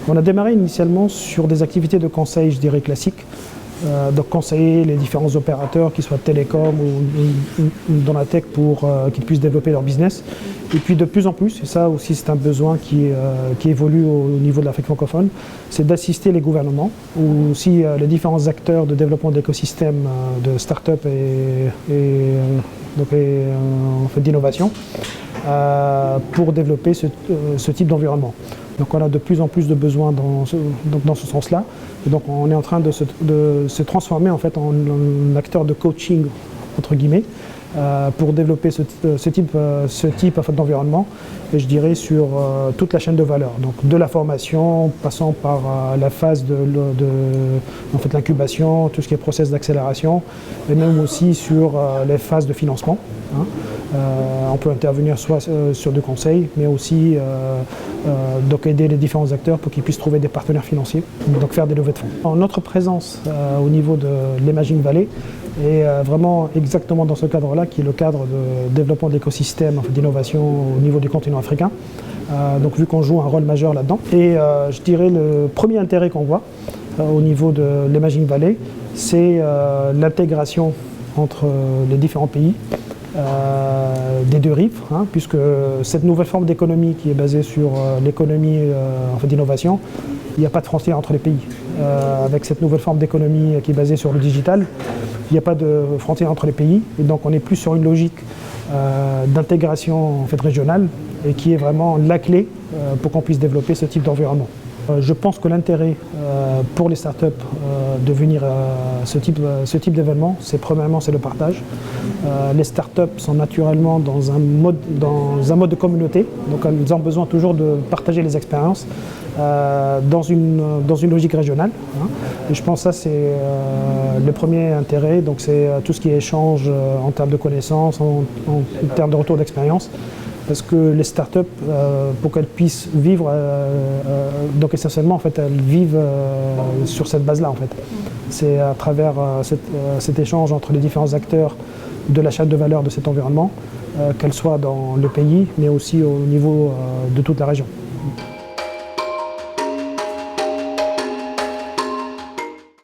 On a démarré initialement sur des activités de conseil, je dirais, classiques. Donc conseiller les différents opérateurs, qu'ils soient télécom ou dans la tech, pour qu'ils puissent développer leur business. Et puis de plus en plus, et ça aussi c'est un besoin qui évolue au niveau de l'Afrique francophone, c'est d'assister les gouvernements ou aussi les différents acteurs de développement d'écosystèmes de start-up et d'innovation pour développer ce type d'environnement. Donc on a de plus en plus de besoins dans ce sens-là. Et donc on est en train de se transformer en fait en acteur de coaching, entre guillemets, pour développer ce type d'environnement, et je dirais sur toute la chaîne de valeur. Donc de la formation, passant par la phase de l'incubation, tout ce qui est process d'accélération, et même aussi sur les phases de financement. On peut intervenir soit sur du conseil, mais aussi donc aider les différents acteurs pour qu'ils puissent trouver des partenaires financiers, donc faire des levées de fonds. Notre présence au niveau de l'Emerging Valley est vraiment exactement dans ce cadre-là, qui est le cadre de développement d'écosystèmes d'innovation au niveau du continent africain. Donc vu qu'on joue un rôle majeur là-dedans. Et je dirais le premier intérêt qu'on voit au niveau de l'Emerging Valley, c'est l'intégration entre les différents pays. Des deux rives, puisque cette nouvelle forme d'économie qui est basée sur l'économie d'innovation, il n'y a pas de frontière entre les pays. Avec cette nouvelle forme d'économie qui est basée sur le digital, il n'y a pas de frontière entre les pays, et donc on est plus sur une logique d'intégration régionale, et qui est vraiment la clé pour qu'on puisse développer ce type d'environnement. Je pense que l'intérêt pour les startups de venir à ce type d'événement, premièrement, c'est le partage. Les startups sont naturellement dans un mode de communauté, donc elles ont besoin toujours de partager les expériences dans une logique régionale. Et je pense que ça, c'est le premier intérêt, donc c'est tout ce qui est échange en termes de connaissances, en termes de retour d'expérience. Parce que les startups, pour qu'elles puissent vivre, donc essentiellement, en fait, elles vivent sur cette base-là. En fait. C'est à travers cet échange entre les différents acteurs de la chaîne de valeur de cet environnement, qu'elles soient dans le pays, mais aussi au niveau de toute la région.